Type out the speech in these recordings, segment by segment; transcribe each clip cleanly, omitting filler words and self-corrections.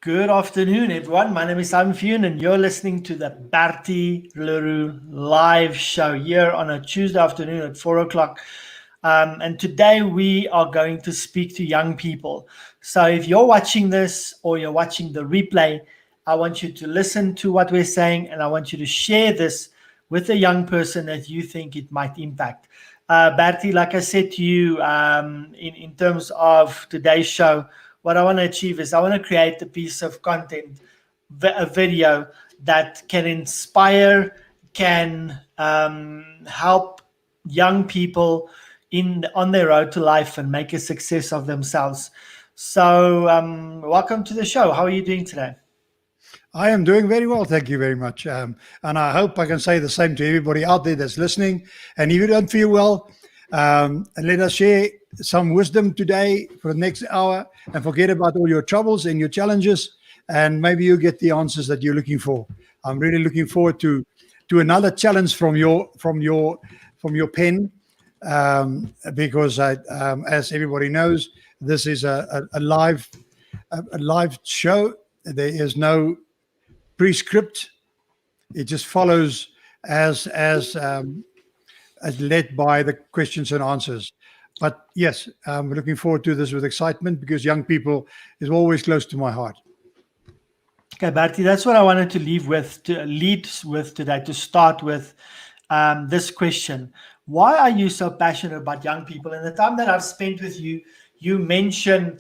Good afternoon, everyone. My name is Simon Fune, and you're listening to the Bertie Roux live show here on a Tuesday afternoon at 4 o'clock. And today we are going to speak to young people. So if you're watching this or you're watching the replay, I want you to listen to what we're saying, and I want you to share this with a young person that you think it might impact. Bertie, like I said to you, in terms of today's show, what I want to achieve is I want to create a piece of content, a video that can inspire, can help young people on their road to life and make a success of themselves. So, welcome to the show. How are you doing today? I am doing very well, thank you very much. And I hope I can say the same to everybody out there that's listening. And if you don't feel well, let us share some wisdom today for the next hour, and forget about all your troubles and your challenges, and maybe you get the answers that you're looking for. I'm really looking forward to another challenge from your pen, because as everybody knows, this is a live show. There is no prescript. It just follows as led by the questions and answers. But yes, I'm looking forward to this with excitement, because young people is always close to my heart. Okay, Bertie, that's what I wanted to lead with today, to start with this question. Why are you so passionate about young people? In the time that I've spent with you, you mentioned,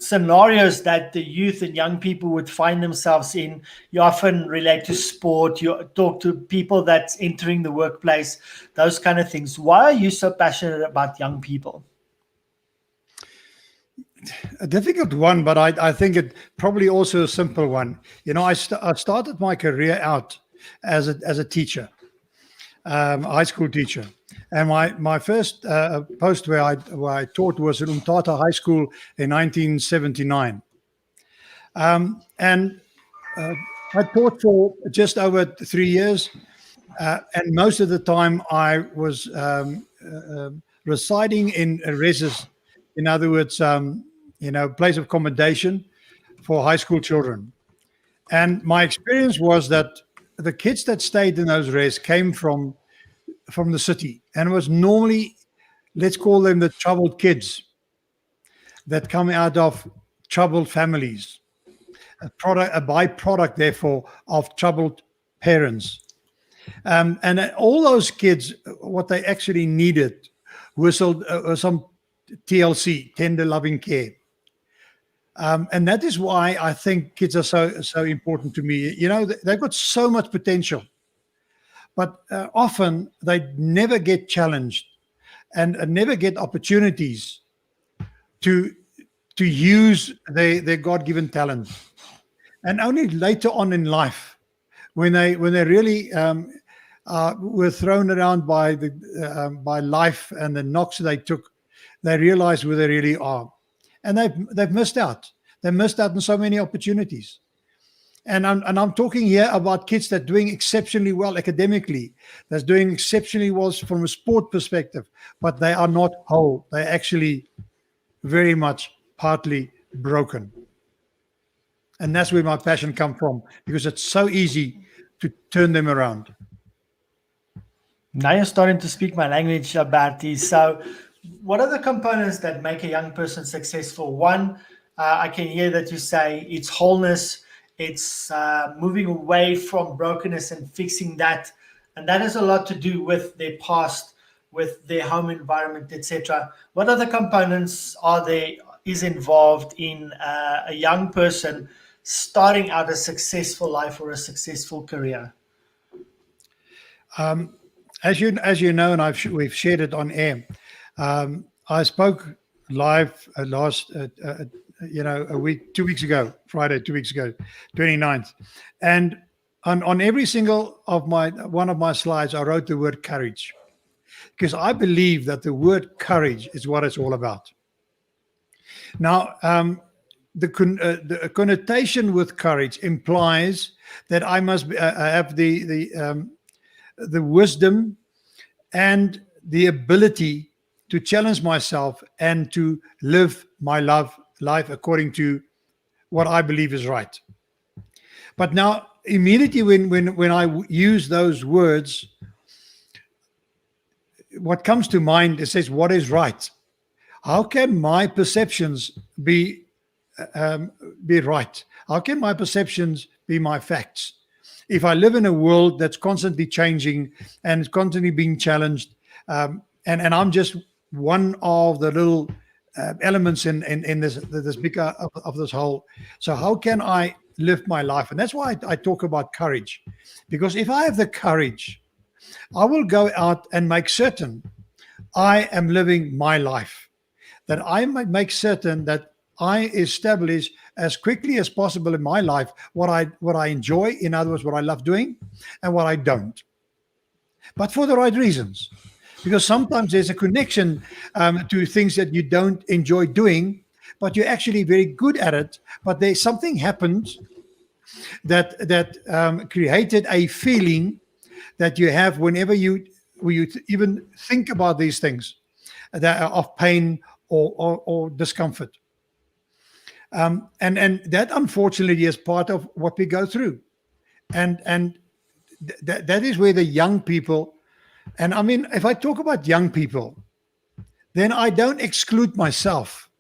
scenarios that the youth and young people would find themselves in. You often relate to sport, you talk to people that's entering the workplace, those kind of things. Why are you so passionate about young people? A difficult one, but I think it probably also a simple one. I started my career out as a teacher, high school teacher. And my first post where I taught was at Umtata High School in 1979. And I taught for just over 3 years. And most of the time I was residing in reses, in other words, place of accommodation for high school children. And my experience was that the kids that stayed in those res came from the city, and it was normally, let's call them the troubled kids that come out of troubled families, a byproduct therefore of troubled parents. And all those kids, what they actually needed was some TLC, tender loving care. And that is why I think kids are so important to me. They've got so much potential, but often they never get challenged and never get opportunities to use their God-given talent. And only later on in life, when they really were thrown around by life and the knocks they took, they realize who they really are. And they've missed out. They missed out on so many opportunities. And I'm talking here about kids that are doing exceptionally well academically, that's doing exceptionally well from a sport perspective, but they are not whole. They're actually very much partly broken. And that's where my passion comes from, because it's so easy to turn them around. Now you're starting to speak my language, Bertie. So what are the components that make a young person successful? One, I can hear that you say it's wholeness. It's moving away from brokenness and fixing that. And that has a lot to do with their past, with their home environment, etc. What other components is involved in a young person starting out a successful life or a successful career? As you know, and we've shared it on air, I spoke live last a week, 2 weeks ago, Friday, 2 weeks ago, 29th. And on every single one of my slides, I wrote the word courage, because I believe that the word courage is what it's all about. Now, the connotation with courage implies that I must have the wisdom and the ability to challenge myself and to live my life according to what I believe is right. But now, immediately when I use those words, what comes to mind, it says, what is right? How can my perceptions um, be right? How can my perceptions be my facts? If I live in a world that's constantly changing and constantly being challenged, and I'm just one of the little elements in this bigger of this whole. So how can I live my life? And that's why I talk about courage, because if I have the courage, I will go out and make certain I am living my life, that I might make certain that I establish as quickly as possible in my life what I enjoy, in other words, what I love doing, and what I don't, but for the right reasons. Because sometimes there's a connection to things that you don't enjoy doing, but you're actually very good at it. But there's something happened that created a feeling that you have whenever you even think about these things that are of pain or discomfort. And that unfortunately is part of what we go through. And that is where the young people, and I mean, if I talk about young people, then I don't exclude myself,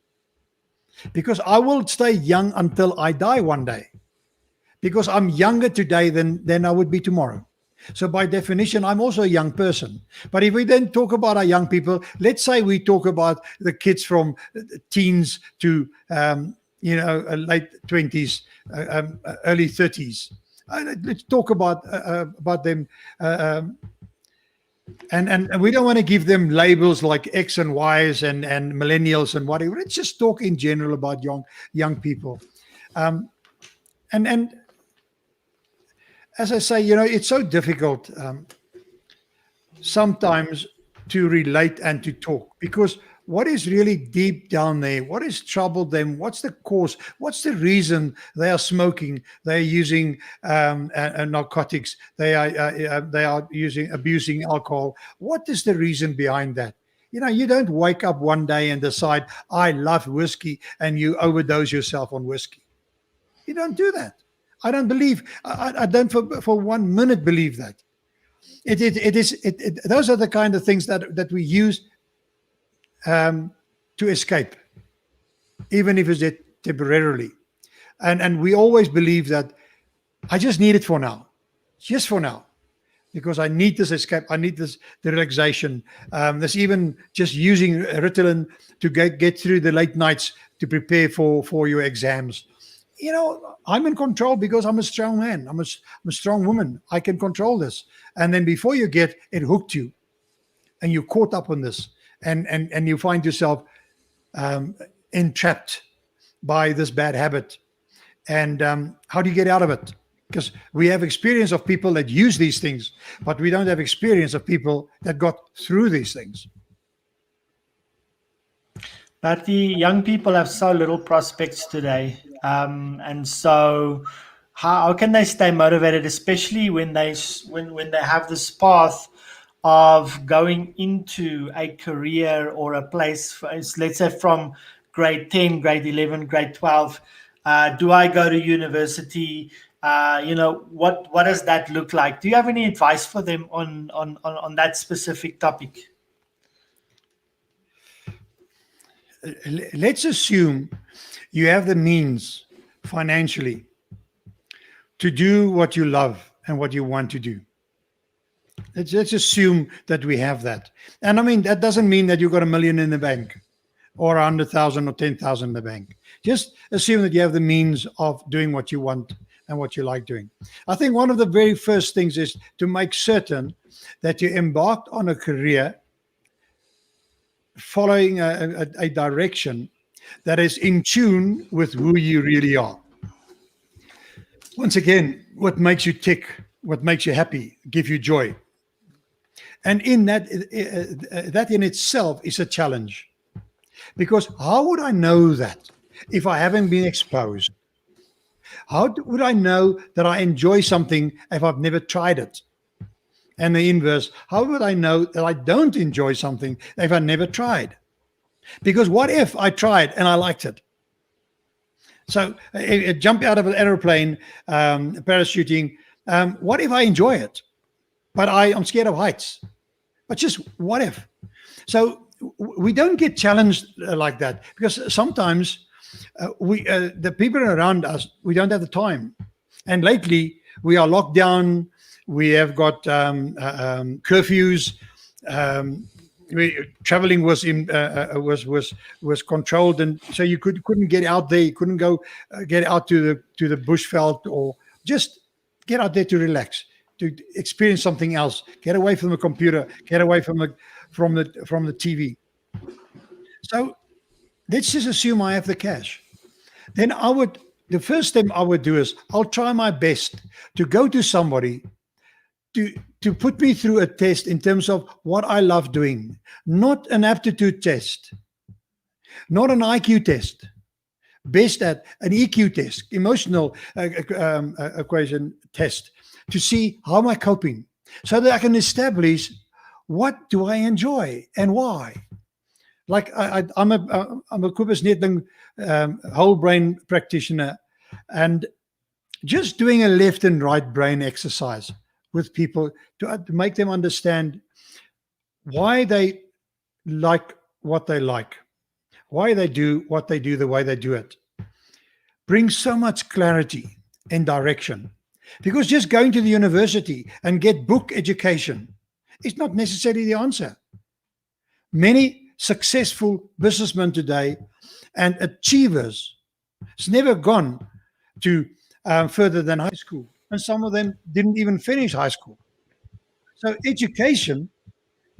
because I will stay young until I die one day, because I'm younger today than I would be tomorrow. So by definition, I'm also a young person. But if we then talk about our young people, let's say we talk about the kids from teens to late 20s, early 30s. Let's talk about them. And we don't want to give them labels like X and Y's and millennials and whatever. Let's just talk in general about young people. And as I say, it's so difficult sometimes to relate and to talk, because what is really deep down there, what has troubled them, what's the cause, what's the reason they are smoking, they are using narcotics, they are abusing alcohol. What is the reason behind that? You don't wake up one day and decide, I love whiskey, and you overdose yourself on whiskey. You don't do that. I don't believe. I don't for 1 minute believe that. Those are the kind of things that we use to escape, even if it's temporarily. And we always believe that I just need it for now, just for now, because I need this escape. I need the relaxation. There's even just using Ritalin to get through the late nights to prepare for your exams. I'm in control because I'm a strong man. I'm a strong woman. I can control this. And then before you get it hooked you, and you're caught up on this, and you find yourself entrapped by this bad habit. And how do you get out of it? Because we have experience of people that use these things, but we don't have experience of people that got through these things. But the young people have so little prospects today, and so how can they stay motivated, especially when they have this path of going into a career or a place, let's say from grade 10, grade 11, grade 12. Do I go to university? What does that look like? Do you have any advice for them on that specific topic? Let's assume you have the means financially to do what you love and what you want to do. Let's assume that we have that. And I mean, that doesn't mean that you've got $1 million in the bank or 100,000 or 10,000 in the bank. Just assume that you have the means of doing what you want and what you like doing. I think one of the very first things is to make certain that you embarked on a career following a direction that is in tune with who you really are. Once again, what makes you tick, what makes you happy, give you joy. And in that in itself is a challenge. Because how would I know that if I haven't been exposed? How would I know that I enjoy something if I've never tried it? And the inverse, how would I know that I don't enjoy something if I never tried? Because what if I tried and I liked it? So jump out of an aeroplane, parachuting. What if I enjoy it, but I'm scared of heights? But just what if? So we don't get challenged like that, because sometimes the people around us, we don't have the time. And lately we are locked down. We have got curfews. Traveling was controlled, and so you couldn't get out there. You couldn't go get out to the bushveld, or just get out there to relax, to experience something else. Get away from the computer. Get away from the TV. So let's just assume I have the cash. Then the first thing I would do is I'll try my best to go to somebody to put me through a test in terms of what I love doing, not an aptitude test, not an IQ test, best at an EQ test, emotional equation test, to see how am I coping, so that I can establish what do I enjoy and why. Like I'm a Kubus-Knitting whole brain practitioner, and just doing a left and right brain exercise with people to make them understand why they like what they like, why they do what they do the way they do it, brings so much clarity and direction. Because just going to the university and get book education is not necessarily the answer. Many successful businessmen today and achievers has never gone to further than high school, and some of them didn't even finish high school. So education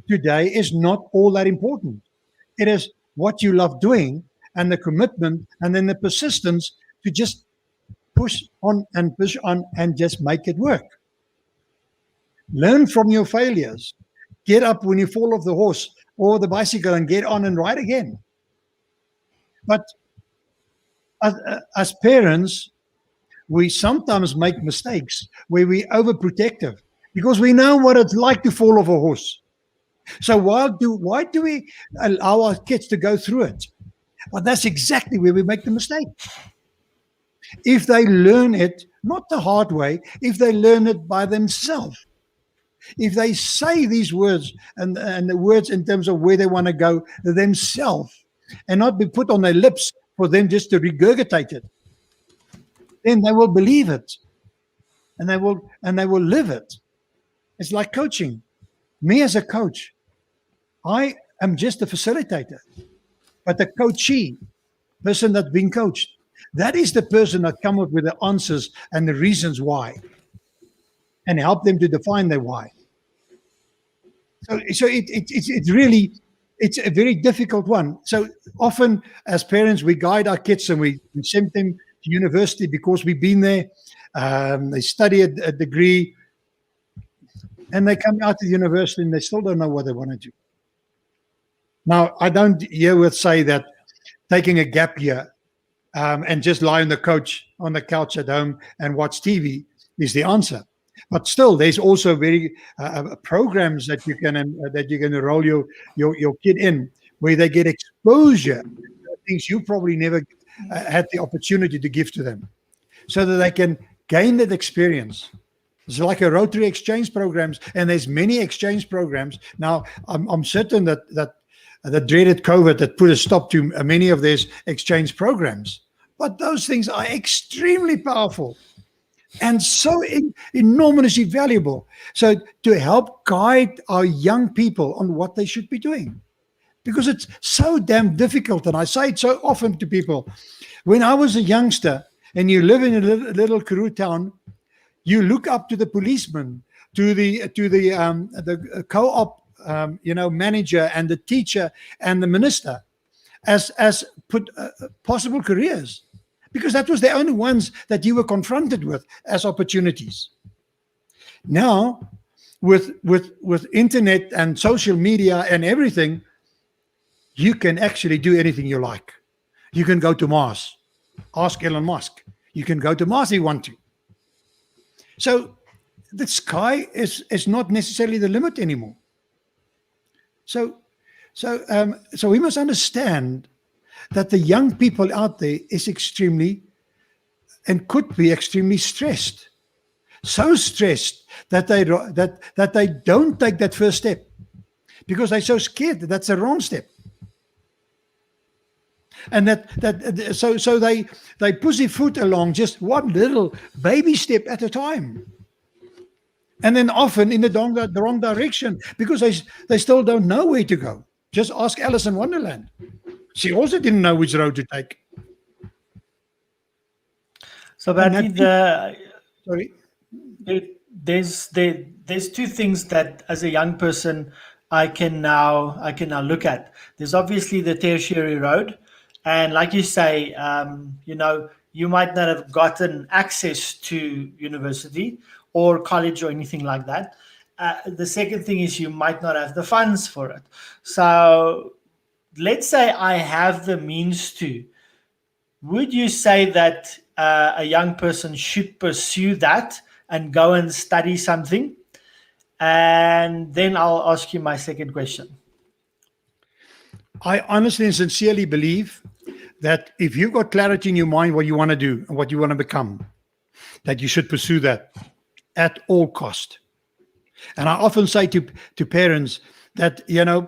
today is not all that important. It is what you love doing, and the commitment, and then the persistence to just push on and just make it work. Learn from your failures. Get up when you fall off the horse or the bicycle and get on and ride again. But as parents, we sometimes make mistakes where we're overprotective because we know what it's like to fall off a horse. So why do we allow our kids to go through it? Well, that's exactly where we make the mistake. If they learn it, not the hard way, if they learn it by themselves, if they say these words and the words in terms of where they want to go themselves, and not be put on their lips for them just to regurgitate it, then they will believe it, and they will live it. It's like coaching. Me as a coach, I am just a facilitator, but the coachee, person that's being coached, that is the person that come up with the answers and the reasons why, and help them to define their why. So it's really, it's a very difficult one. So often as parents, we guide our kids and we send them to university because we've been there. They study a degree, and they come out of the university and they still don't know what they want to do. Now, I don't herewith say that taking a gap year and just lie on the couch at home and watch TV is the answer. But still, there's also very programs that you can enroll your kid in, where they get exposure to things you probably never had the opportunity to give to them, so that they can gain that experience. It's like a Rotary exchange programs, and there's many exchange programs now. I'm certain that the dreaded COVID that put a stop to many of these exchange programs, but those things are extremely powerful and so enormously valuable. So to help guide our young people on what they should be doing, because it's so damn difficult. And I say it so often to people. When I was a youngster and you live in a little Karoo town, you look up to the policeman, to the co-op manager, and the teacher and the minister as possible careers, because that was the only ones that you were confronted with as opportunities. Now, with internet and social media and everything, you can actually do anything you like. You can go to Mars. Ask Elon Musk. You can go to Mars if you want to. So the sky is not necessarily the limit anymore. So we must understand that the young people out there is extremely and could be extremely stressed, so stressed that they don't take that first step because they're so scared that that's the wrong step. And so they pussyfoot along just one little baby step at a time, and then often in the wrong direction because they still don't know where to go. Just ask Alice in Wonderland. She also didn't know which road to take. So, Bertie, Sorry. there's two things that as a young person I can now look at. There's obviously the tertiary road, and like you say, you might not have gotten access to university or college or anything like that. The second thing is you might not have the funds for it. So let's say I have the means to. Would you say that a young person should pursue that and go and study something? And then I'll ask you my second question. I honestly and sincerely believe that if you've got clarity in your mind what you want to do and what you want to become, that you should pursue that at all cost. And I often say to parents that,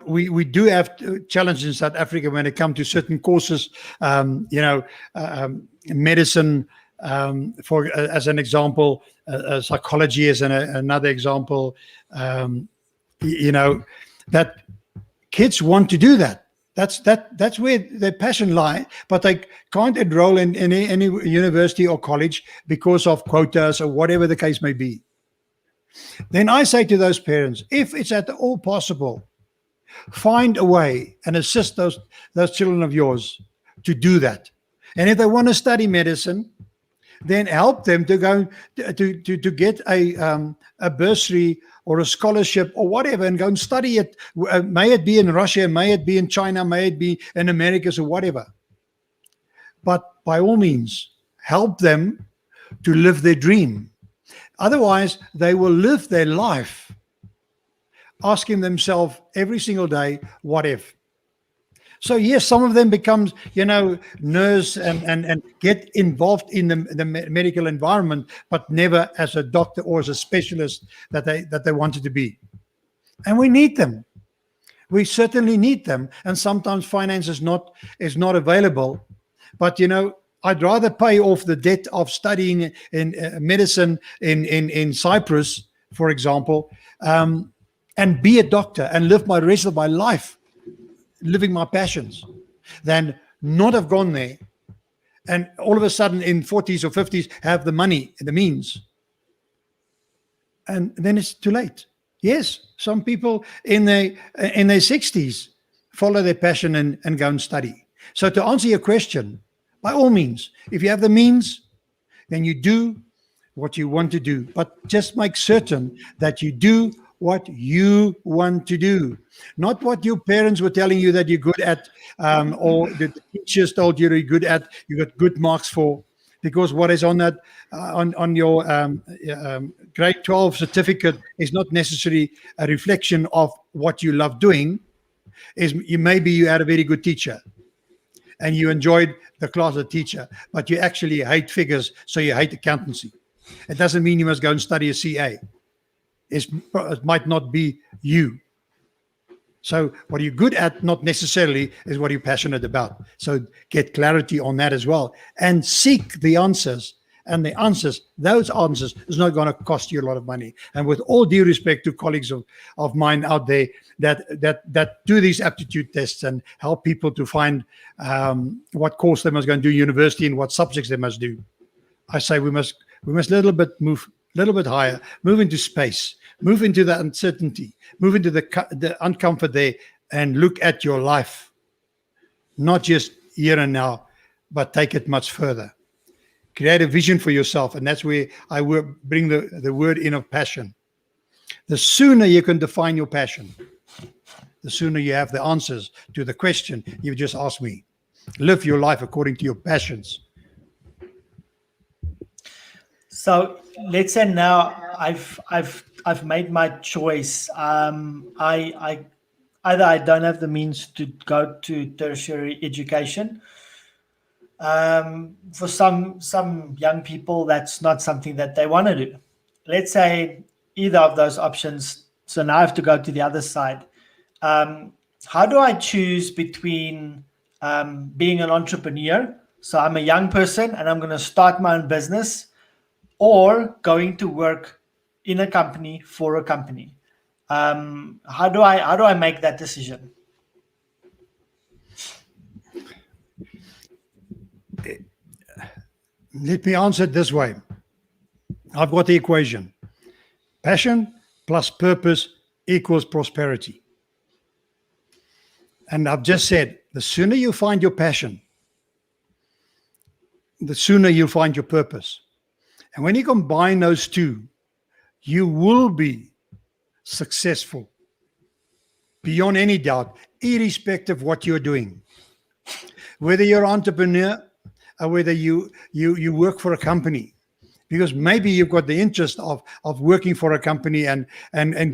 we do have challenges in South Africa when it comes to certain courses, medicine, as an example, psychology as another example, that kids want to do that. That's where their passion lies, but they can't enroll in any university or college because of quotas or whatever the case may be. Then I say to those parents, if it's at all possible, find a way and assist those children of yours to do that. And if they want to study medicine, then help them to go to get a bursary or a scholarship or whatever and go and study it. May it be in Russia, may it be in China, may it be in Americas or whatever. But by all means, help them to live their dream. Otherwise, they will live their life asking themselves every single day, what if? So yes, some of them becomes, nurse and get involved in the medical environment, but never as a doctor or as a specialist that they wanted to be. And we need them. We certainly need them. And sometimes finance is not available. But I'd rather pay off the debt of studying in medicine in Cyprus, for example, and be a doctor and live my rest of my life living my passions, than not have gone there and all of a sudden in 40s or 50s have the money and the means. And then it's too late. Yes, some people in their 60s follow their passion and go and study. So to answer your question, by all means, if you have the means, then you do what you want to do. But just make certain that you do what you want to do, not what your parents were telling you that you're good at, or the teachers told you you're good at, you got good marks for, because what is on that on your grade 12 certificate is not necessarily a reflection of what you love doing. Maybe you had a very good teacher and you enjoyed the class of teacher, but you actually hate figures, so you hate accountancy. It doesn't mean you must go and study a CA. It might not be you. So what you're good at, not necessarily, is what you're passionate about. So get clarity on that as well, and seek the answers. And those answers is not going to cost you a lot of money. And with all due respect to colleagues of mine out there that do these aptitude tests and help people to find what course they must go and do university and what subjects they must do, I say we must move a little bit higher, move into space, move into the uncertainty, move into the uncomfort there, and look at your life, not just here and now, but take it much further. Create a vision for yourself, and that's where I will bring the word in of passion. The sooner you can define your passion, the sooner you have the answers to the question you just asked me. Live your life according to your passions. So let's say now I've made my choice. I either I don't have the means to go to tertiary education, For some young people, that's not something that they want to do. Let's say either of those options. So now I have to go to the other side. Um, how do I choose between being an entrepreneur? So I'm a young person and I'm going to start my own business, or going to work in a company for a company. How do I make that decision? Let me answer it this way. I've got the equation. Passion plus purpose equals prosperity. And I've just said, the sooner you find your passion, the sooner you'll find your purpose. And when you combine those two, you will be successful beyond any doubt, irrespective of what you're doing. Whether you're an entrepreneur or whether you work for a company, because maybe you've got the interest of working for a company and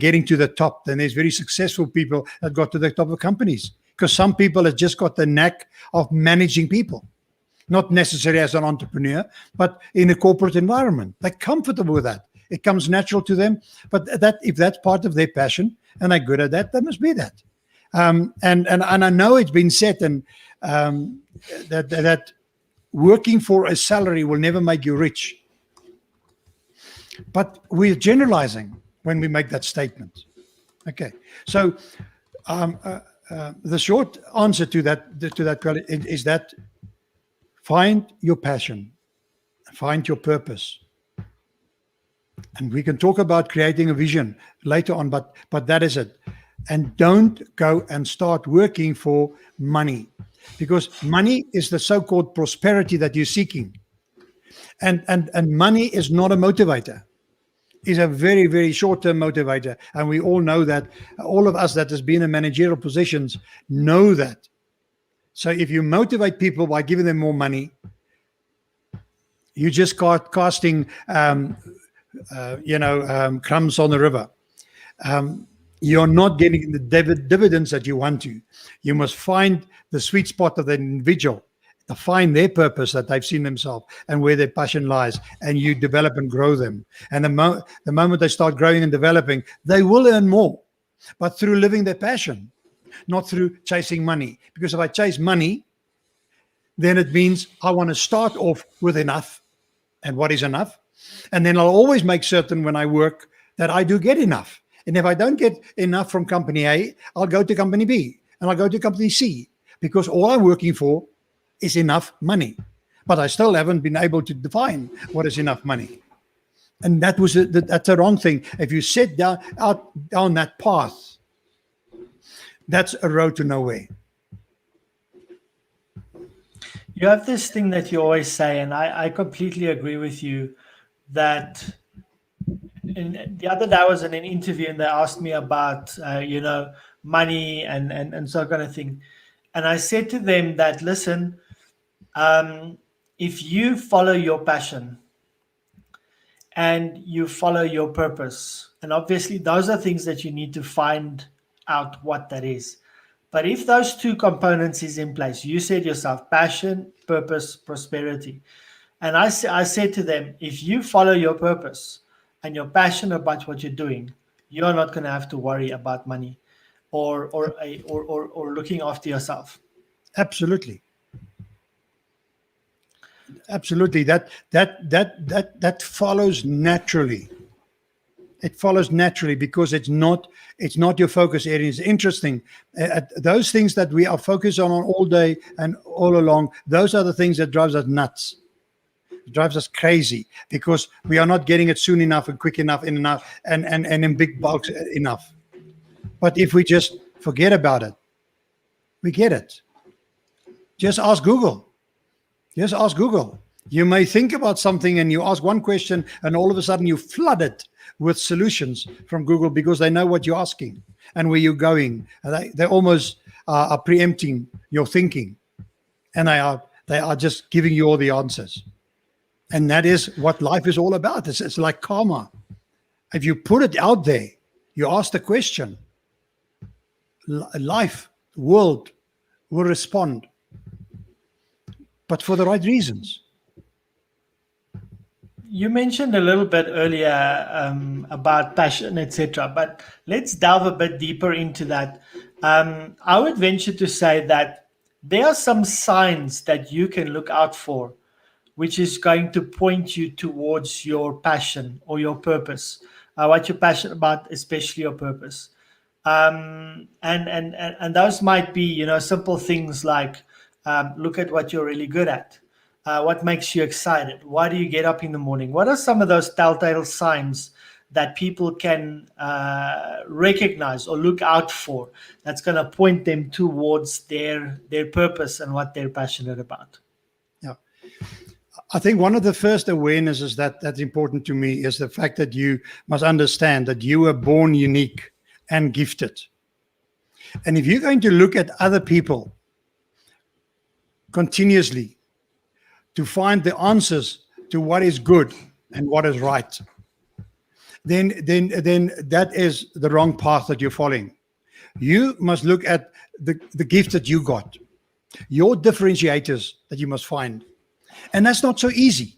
getting to the top. Then there's very successful people that got to the top of companies, because some people have just got the knack of managing people, not necessarily as an entrepreneur, but in a corporate environment. They're comfortable with that. It comes natural to them. But that, if that's part of their passion and they're good at that, they must be that. And I know it's been said and that working for a salary will never make you rich. But we're generalizing when we make that statement. Okay, so the short answer to that is that find your passion, find your purpose, and we can talk about creating a vision later on. But that is it. And don't go and start working for money, because money is the so-called prosperity that you're seeking. And money is not a motivator. It's a very, very short-term motivator. And we all know that. All of us that has been in managerial positions know that. So if you motivate people by giving them more money, you just casting, crumbs on the river. You're not getting the dividends that you want to. You must find the sweet spot of the individual, to find their purpose that they've seen themselves and where their passion lies, and you develop and grow them. And the moment they start growing and developing, they will earn more, but through living their passion, not through chasing money. Because if I chase money, then it means I want to start off with enough. And what is enough? And then I'll always make certain when I work that I do get enough. And if I don't get enough from company A, I'll go to company B and I'll go to company C, because all I'm working for is enough money. But I still haven't been able to define what is enough money. And that's a wrong thing. If you set down that path, that's a road to nowhere. You have this thing that you always say, and I completely agree with you, that the other day I was in an interview and they asked me about, money and so kind of thing. And I said to them that, listen, if you follow your passion and you follow your purpose, and obviously those are things that you need to find out what that is. But if those two components is in place, you said yourself, passion, purpose, prosperity. And I said to them, if you follow your purpose and you're passionate about what you're doing, you're not going to have to worry about money or looking after yourself. Absolutely. Absolutely. That follows naturally. It follows naturally because it's not your focus area. It's interesting. Those things that we are focused on all day and all along, those are the things that drives us nuts. It drives us crazy because we are not getting it soon enough and quick enough and in big bulks enough. But if we just forget about it, we get it. Just ask Google. Just ask Google. You may think about something and you ask one question and all of a sudden you flood it with solutions from Google because they know what you're asking and where you're going. They almost are preempting your thinking, and they are just giving you all the answers. And that is what life is all about. It's like karma. If you put it out there, you ask the question, life, world will respond. but for the right reasons. You mentioned a little bit earlier about passion, etc., but let's delve a bit deeper into that. I would venture to say that there are some signs that you can look out for, which is going to point you towards your passion or your purpose, what you're passionate about, especially your purpose. And those might be, simple things like look at what you're really good at. What makes you excited? Why do you get up in the morning? What are some of those telltale signs that people can recognize or look out for that's going to point them towards their purpose and what they're passionate about? Yeah. I think one of the first awarenesses that's important to me is the fact that you must understand that you were born unique and gifted. And if you're going to look at other people continuously to find the answers to what is good and what is right, then that is the wrong path that you're following. You must look at the gift that you got, your differentiators that you must find. And that's not so easy.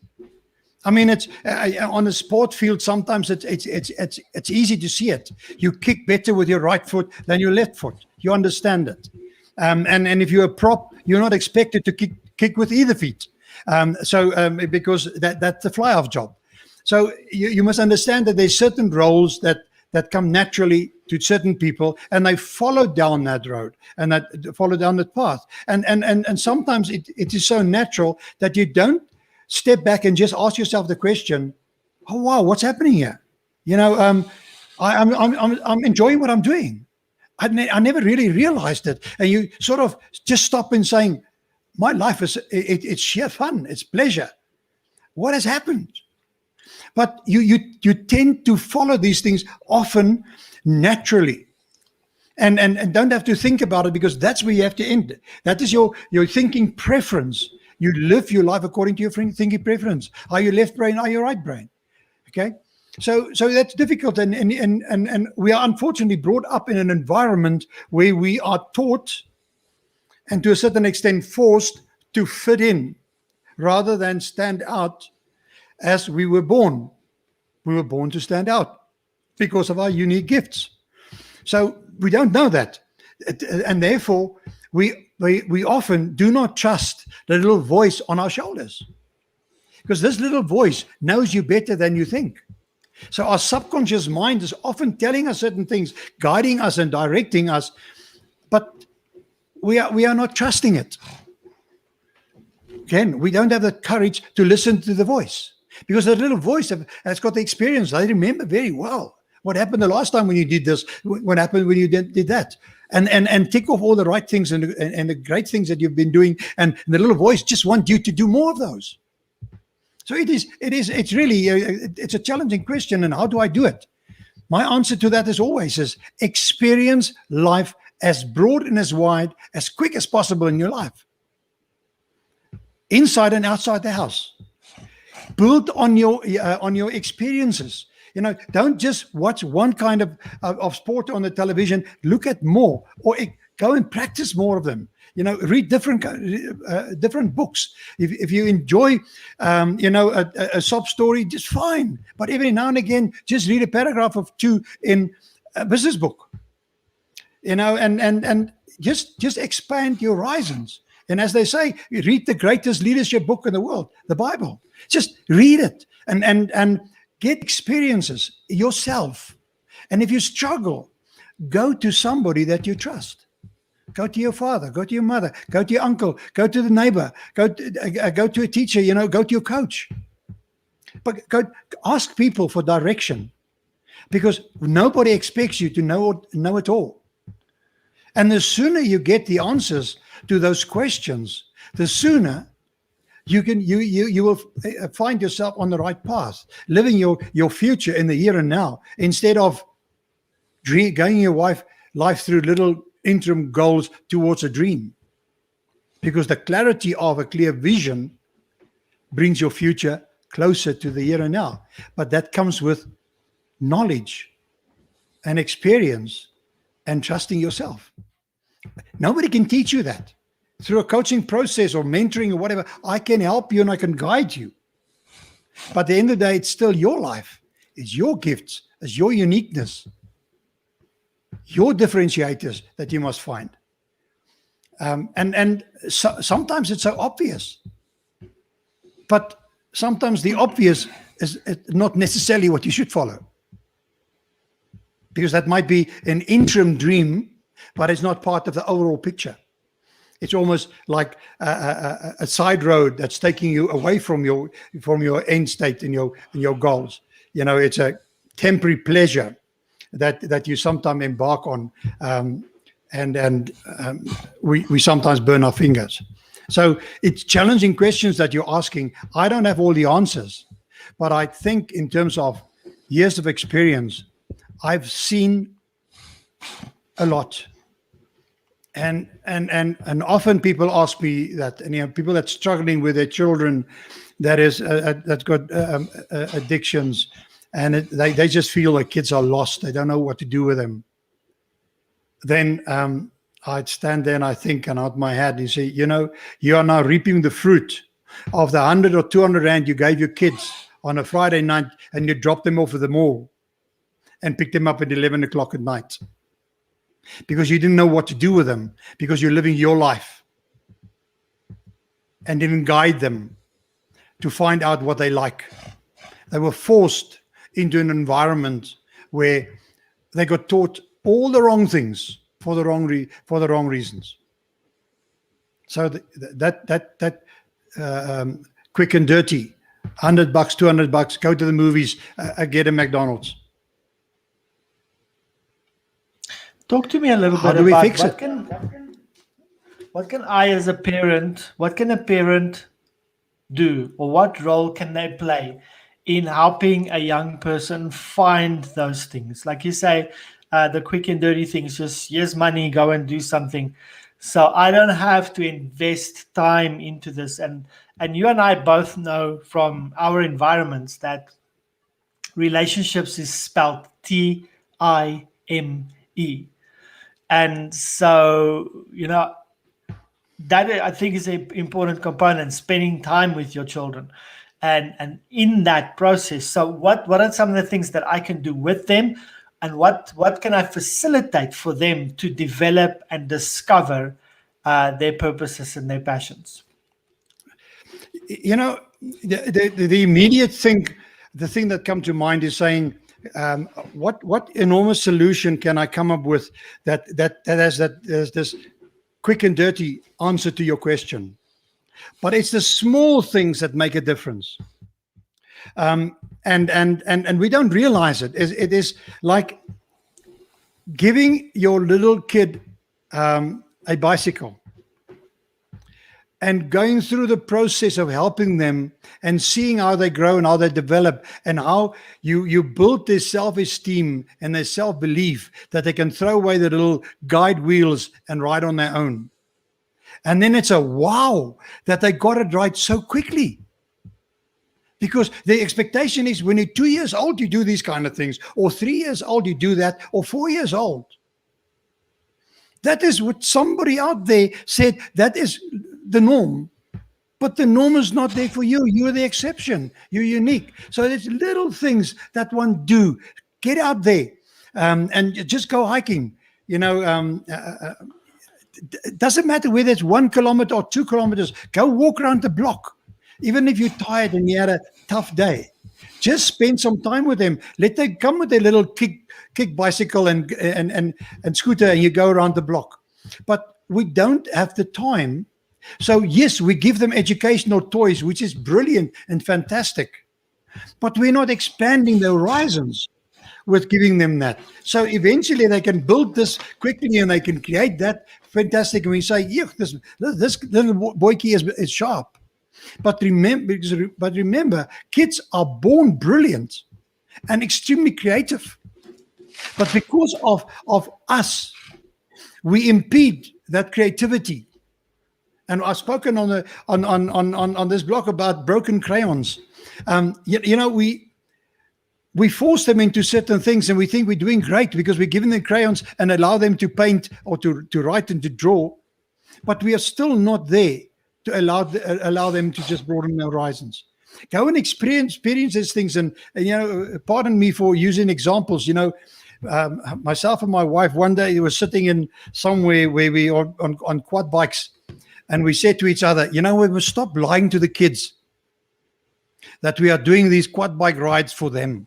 I mean, it's on a sport field. Sometimes it's easy to see it. You kick better with your right foot than your left foot. You understand it. And if you're a prop, you're not expected to kick with either feet. Because that's the fly-off job. So you must understand that there's certain roles that come naturally to certain people, and they follow down that road and that follow down that path. And sometimes it is so natural that you don't step back and just ask yourself the question, oh wow, what's happening here? I'm enjoying what I'm doing. I never really realized it. And you sort of just stop and saying, my life it's sheer fun, it's pleasure. What has happened? But you tend to follow these things often naturally, and don't have to think about it, because that's where you have to end. That is your thinking preference. You live your life according to your thinking preference. Are you left brain? Are you right brain? Okay, so that's difficult, and we are unfortunately brought up in an environment where we are taught, and to a certain extent forced, to fit in rather than stand out as we were born. We were born to stand out because of our unique gifts. So we don't know that. And therefore, we often do not trust the little voice on our shoulders, because this little voice knows you better than you think. So our subconscious mind is often telling us certain things, guiding us and directing us, but we are not trusting it. Again, we don't have the courage to listen to the voice, because the little voice has got the experience. I remember very well what happened the last time when you did this, what happened when you did that, and tick off all the right things and the great things that you've been doing, and the little voice just wants you to do more of those. So it's really it's a challenging question. And how do I do it? My answer to that is always experience life as broad and as wide, as quick as possible in your life, inside and outside the house. Build on your experiences. Don't just watch one kind of sport on the television. Look at more, or go and practice more of them. Read different books. If you enjoy, a sob story, just fine. But every now and again, just read a paragraph of 2 in a business book. And just expand your horizons. And as they say, you read the greatest leadership book in the world, the Bible. Just read it and get experiences yourself. And if you struggle, go to somebody that you trust. Go to your father, go to your mother, go to your uncle, go to the neighbor, go to a teacher, go to your coach. But go ask people for direction, because nobody expects you to know it all. And the sooner you get the answers to those questions, the sooner you will find yourself on the right path, living your future in the here and now, instead of going your life through little interim goals towards a dream. Because the clarity of a clear vision brings your future closer to the here and now. But that comes with knowledge and experience and trusting yourself. Nobody can teach you that. through a coaching process or mentoring or whatever, I can help you and I can guide you. But at the end of the day, it's still your life. It's your gifts. It's your uniqueness. Your differentiators that you must find. Sometimes it's so obvious. But sometimes the obvious is not necessarily what you should follow. Because that might be an interim dream, but it's not part of the overall picture. It's almost like a side road that's taking you away from your end state and your goals. It's a temporary pleasure that you sometimes embark on, we sometimes burn our fingers. So it's challenging questions that you're asking. I don't have all the answers, but I think in terms of years of experience, I've seen a lot. And often people ask me that, and people that's struggling with their children, that's got addictions, and they just feel like kids are lost. They don't know what to do with them. Then I'd stand there and I think, and out my head, you say, you are now reaping the fruit of the 100 or 200 rand you gave your kids on a Friday night, and you dropped them off at the mall and picked them up at 11 o'clock at night. Because you didn't know what to do with them, because you're living your life and didn't guide them to find out what they like. They were forced into an environment where they got taught all the wrong things for the wrong reasons. So that quick and dirty, $100, $200, go to the movies, get a McDonald's. Talk to me a little How bit do we about fix it? what can I as a parent, what can a parent do, or what role can they play in helping a young person find those things? Like you say, the quick and dirty things, just here's money, go and do something. So I don't have to invest time into this. And you and I both know from our environments that relationships is spelled Time. And so, that I think is an important component, spending time with your children and in that process. So what are some of the things that I can do with them, and what can I facilitate for them to develop and discover their purposes and their passions? The immediate thing, the thing that comes to mind is saying, what enormous solution can I come up with that has this quick and dirty answer to your question? But it's the small things that make a difference, and we don't realize it. It is like giving your little kid a bicycle and going through the process of helping them and seeing how they grow and how they develop, and how you build their self-esteem and their self-belief that they can throw away the little guide wheels and ride on their own. And then it's a wow that they got it right so quickly. Because the expectation is when you're 2 years old, you do these kind of things, or 3 years old, you do that, or 4 years old. That is what somebody out there said, that is the norm. But the norm is not there for you. You're the exception. You're unique. So there's little things that one do. Get out there and just go hiking. It doesn't matter whether it's 1 kilometer or 2 kilometers. Go walk around the block. Even if you're tired and you had a tough day, just spend some time with them. Let them come with their little kick bicycle and scooter, and you go around the block. But we don't have the time. So yes, we give them educational toys, which is brilliant and fantastic. But we're not expanding the horizons with giving them that. So eventually they can build this quickly and they can create that fantastic. And we say, yeah, this little boykie is sharp. But remember, kids are born brilliant and extremely creative. But because of us, we impede that creativity. And I've spoken on this blog about broken crayons. We force them into certain things, and we think we're doing great because we're giving them crayons and allow them to paint or to write and to draw. but we are still not there to allow them to just broaden their horizons. Go and experience these things. And pardon me for using examples. Myself and my wife one day were sitting in somewhere where we are on quad bikes, and we said to each other, we must stop lying to the kids that we are doing these quad bike rides for them.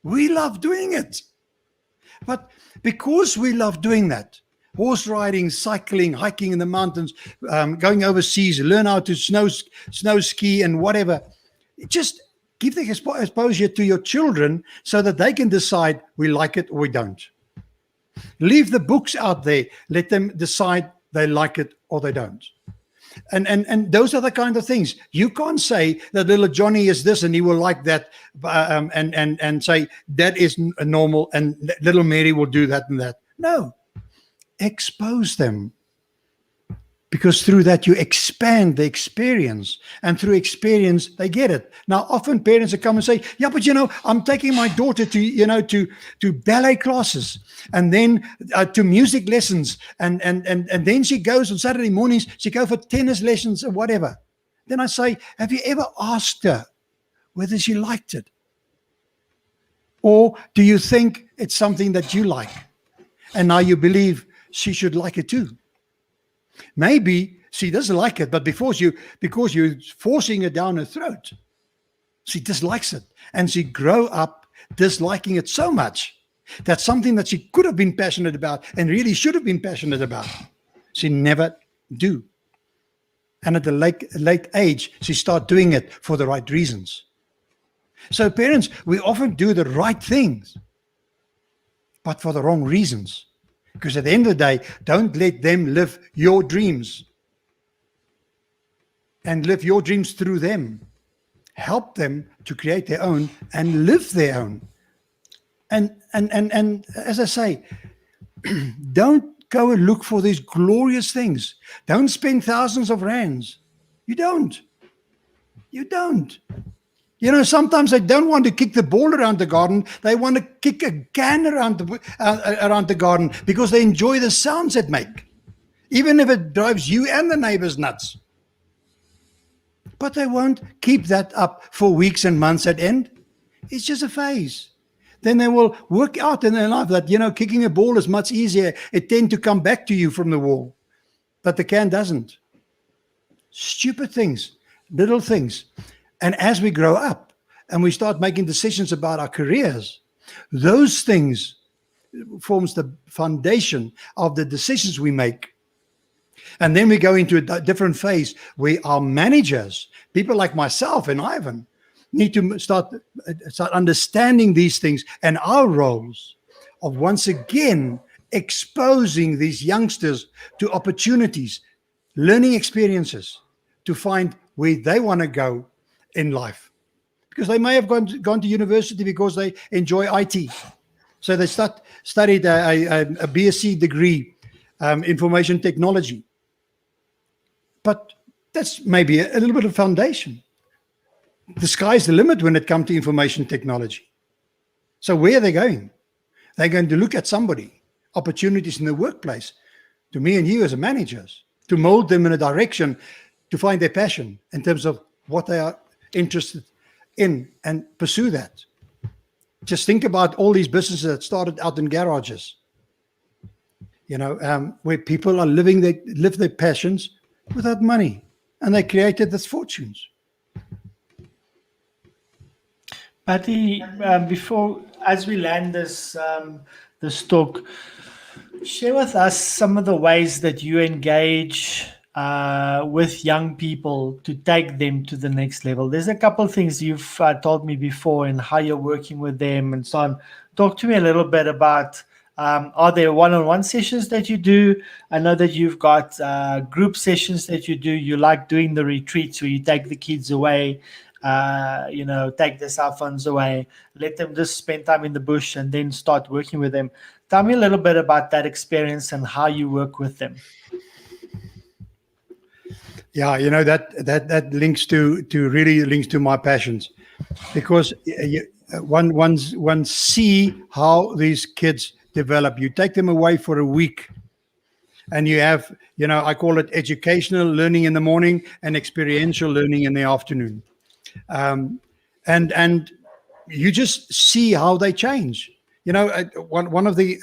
We love doing it. But because we love doing that, horse riding, cycling, hiking in the mountains, going overseas, learn how to snow ski and whatever, just give the exposure to your children so that they can decide we like it or we don't. Leave the books out there. Let them decide they like it or they don't. And those are the kind of things. You can't say that little Johnny is this and he will like that, and say that is normal and little Mary will do that and that. No, expose them, because through that you expand the experience, and through experience they get it. Now, often parents will come and say, "Yeah, but I'm taking my daughter to ballet classes, and then to music lessons, and then she goes on Saturday mornings. She goes for tennis lessons or whatever." Then I say, "Have you ever asked her whether she liked it, or do you think it's something that you like, and now you believe she should like it too?" Maybe she doesn't like it, but because you're forcing it down her throat, she dislikes it, and she grow up disliking it so much that something that she could have been passionate about and really should have been passionate about, she never do. And at the late age, she start doing it for the right reasons. So parents, we often do the right things, but for the wrong reasons. Because at the end of the day, don't let them live your dreams and live your dreams through them. Help them to create their own and live their own. And as I say, don't go and look for these glorious things. Don't spend thousands of rands. You don't. Sometimes they don't want to kick the ball around the garden. They want to kick a can around the garden because they enjoy the sounds it makes, even if it drives you and the neighbors nuts. But they won't keep that up for weeks and months at end. It's just a phase. Then they will work out in their life that, kicking a ball is much easier. It tends to come back to you from the wall, but the can doesn't. Stupid things, little things. And as we grow up and we start making decisions about our careers, those things forms the foundation of the decisions we make. And then we go into a different phase where our managers, people like myself and Ivan, need to start understanding these things and our roles of once again exposing these youngsters to opportunities, learning experiences to find where they want to go in life, because they may have gone to university because they enjoy IT, so they studied a BSc degree, information technology, but that's maybe a little bit of foundation. The sky's the limit when it comes to information technology. So where are they going? They're going to look at somebody, opportunities in the workplace, to me and you as managers, to mold them in a direction to find their passion in terms of what they are interested in and pursue that. Just think about all these businesses that started out in garages, where people are live their passions without money, and they created these fortunes. Bertie, before, as we land this talk, share with us some of the ways that you engage with young people to take them to the next level. There's a couple of things you've told me before and how you're working with them and so on. Talk to me a little bit about, are there one-on-one sessions that you do? I know that you've got group sessions that you do. You like doing the retreats where you take the kids away, take the cell phones away, let them just spend time in the bush and then start working with them. Tell me a little bit about that experience and how you work with them. Yeah, that links to really links to my passions, because one see how these kids develop. You take them away for a week, and you have, I call it educational learning in the morning and experiential learning in the afternoon. And you just see how they change. One of the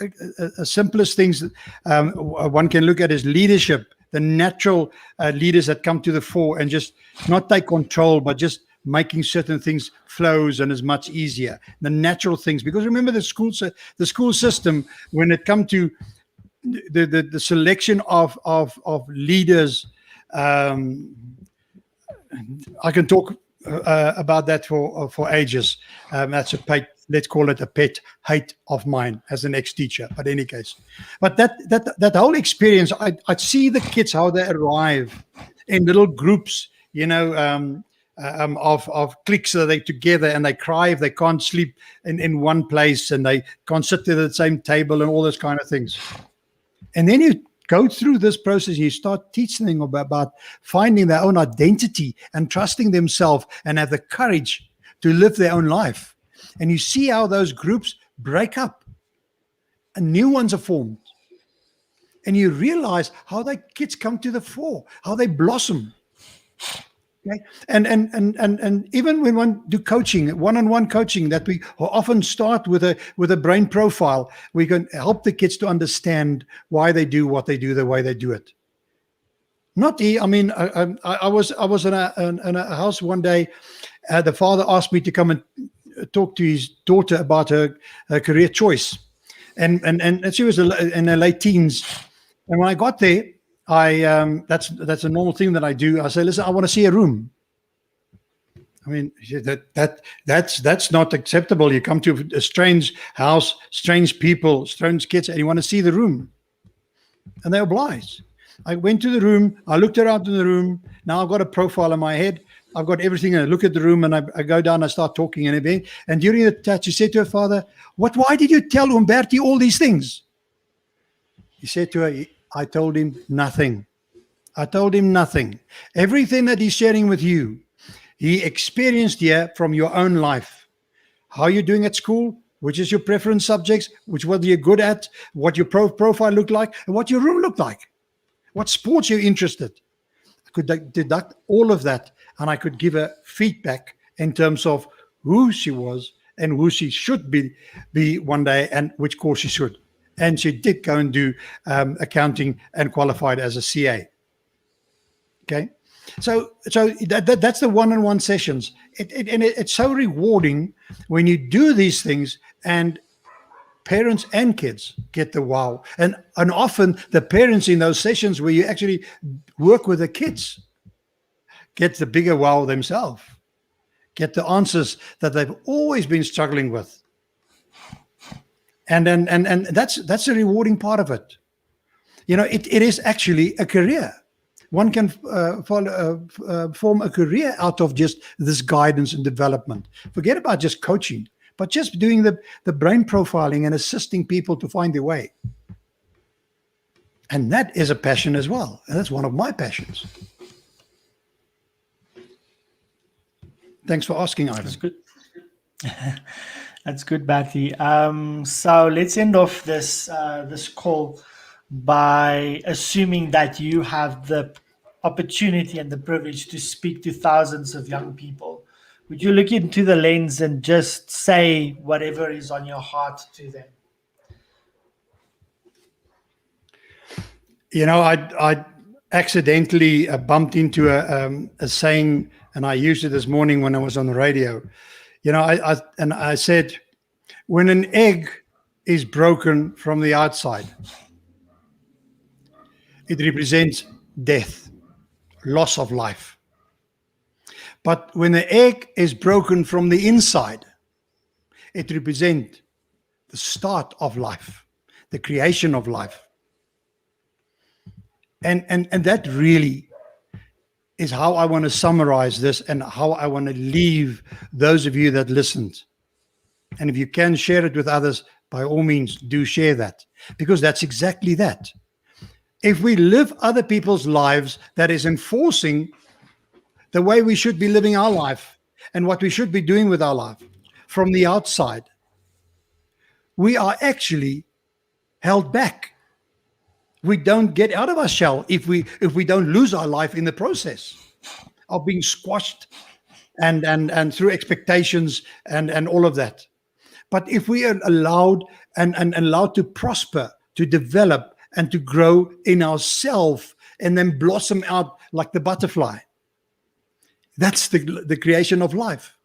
simplest things that one can look at is leadership. The natural leaders that come to the fore and just not take control, but just making certain things flows and is much easier. The natural things, because remember the school system, when it comes to the selection of leaders, I can talk about that for ages. That's a pet, let's call it a pet hate of mine as an ex-teacher. But in any case, but that whole experience, I'd see the kids how they arrive in little groups, of cliques that they together, and they cry if they can't sleep in one place, and they can't sit at the same table, and all those kind of things. And then you go through this process, and you start teaching them about finding their own identity and trusting themselves and have the courage to live their own life. And you see how those groups break up and new ones are formed. And you realize how the kids come to the fore, how they blossom. Okay? And even when one do coaching, one-on-one coaching, that we often start with a brain profile, we can help the kids to understand why they do what they do the way they do it. I was in a house one day. The father asked me to come and talk to his daughter about her career choice, and she was in her late teens. And when I got there, that's a normal thing that I do. I say, listen, I want to see a room. I mean, that's not acceptable. You come to a strange house, strange people, strange kids, and you want to see the room. And they oblige. I went to the room. I looked around in the room. Now I've got a profile in my head. I've got everything. And I look at the room, and I go down. I start talking and everything. And during the chat, she said to her father, why did you tell Bertie all these things? He said to her, I told him nothing. I told him nothing. Everything that he's sharing with you, he experienced here from your own life. How you're doing at school, which is your preference subjects, what you're good at, what your profile looked like, and what your room looked like, what sports you're interested. I could deduct all of that, and I could give her feedback in terms of who she was and who she should be one day, and which course she should. And she did go and do accounting and qualified as a CA. Okay, so that's the one-on-one sessions. It's so rewarding when you do these things, and parents and kids get the wow. And often the parents in those sessions where you actually work with the kids get the bigger wow themselves, get the answers that they've always been struggling with. And that's a rewarding part of it. It is actually a career. One can form a career out of just this guidance and development. Forget about just coaching, but just doing the brain profiling and assisting people to find their way. And that is a passion as well. And that's one of my passions. Thanks for asking, Ivan. That's good. That's good, Bertie. So let's end off this call by assuming that you have the opportunity and the privilege to speak to thousands of young people. Would you look into the lens and just say whatever is on your heart to them? I accidentally bumped into a saying, and I used it this morning when I was on the radio. I said, when an egg is broken from the outside, it represents death, loss of life. But when the egg is broken from the inside, it represents the start of life, the creation of life. And that really is how I want to summarize this, and how I want to leave those of you that listened. And if you can share it with others, by all means, do share that, because that's exactly that. If we live other people's lives, that is enforcing the way we should be living our life and what we should be doing with our life from the outside, we are actually held back. We don't get out of our shell if we don't lose our life in the process of being squashed and through expectations and all of that. But if we are allowed and allowed to prosper, to develop, and to grow in ourselves, and then blossom out like the butterfly, that's the creation of life,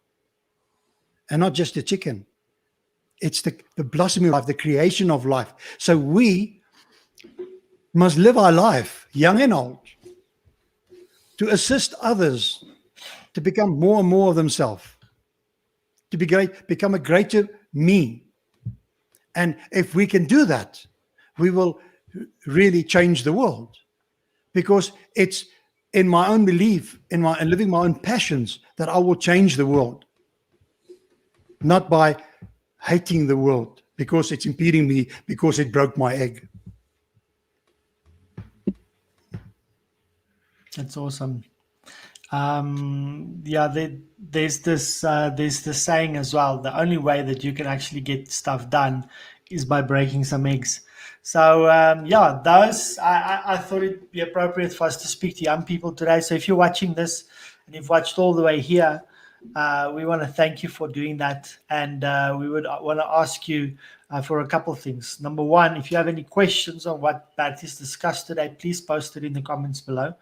and not just the chicken. It's the blossoming of life, the creation of life. So we must live our life, young and old, to assist others to become more and more of themselves, to become a greater me. And if we can do that, we will really change the world, because it's in my own belief, in living my own passions, that I will change the world, not by hating the world because it's impeding me, because it broke my egg. That's awesome. Yeah, there's this saying as well. The only way that you can actually get stuff done is by breaking some eggs. So yeah, I thought it'd be appropriate for us to speak to young people today. So if you're watching this and you've watched all the way here, we want to thank you for doing that, and we would want to ask you for a couple of things. Number one, if you have any questions on what Bertie's discussed today, please post it in the comments below.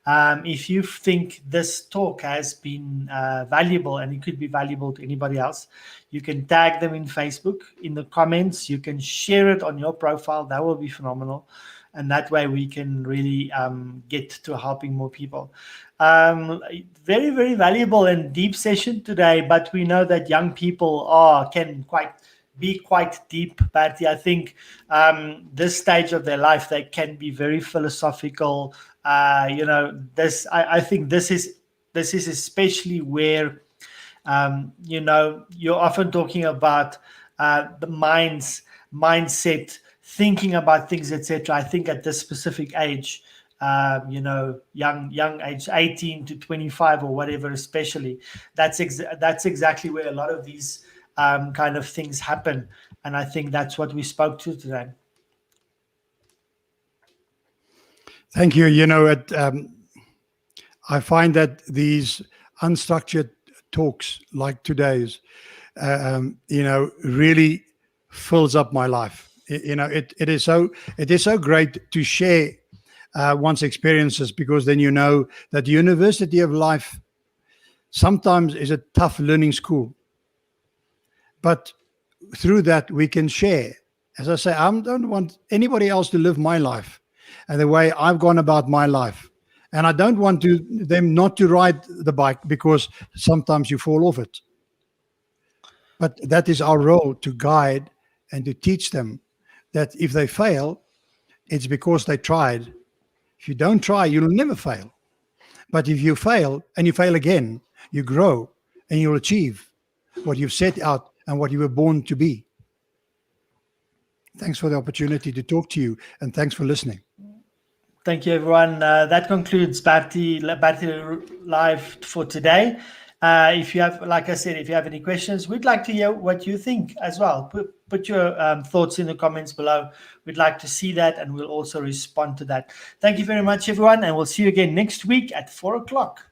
If you think this talk has been valuable, and it could be valuable to anybody else, you can tag them in Facebook in the comments. You can share it on your profile. That will be phenomenal. And that way we can really get to helping more people. Very, very valuable and deep session today, but we know that young people can be quite deep, Bertie. I think this stage of their life, they can be very philosophical. I think this is especially where you're often talking about the mindset, thinking about things, etc. I think at this specific age, young age, 18 to 25 or whatever, especially, that's exactly where a lot of these kind of things happen. And I think that's what we spoke to today. Thank you. I find that these unstructured talks like today's, really fills up my life. It is so great to share one's experiences, because then you know that the university of life sometimes is a tough learning school. But through that, we can share. As I say, I don't want anybody else to live my life and the way I've gone about my life. And I don't want them not to ride the bike, because sometimes you fall off it. But that is our role, to guide and to teach them that if they fail, it's because they tried. If you don't try, you'll never fail. But if you fail and you fail again, you grow and you'll achieve what you've set out and what you were born to be. Thanks for the opportunity to talk to you, and thanks for listening. Thank you, everyone. That concludes Bertie Live for today. If you have, like I said, if you have any questions, we'd like to hear what you think as well. Put your thoughts in the comments below. We'd like to see that, and we'll also respond to that. Thank you very much, everyone, and we'll see you again next week at 4 o'clock.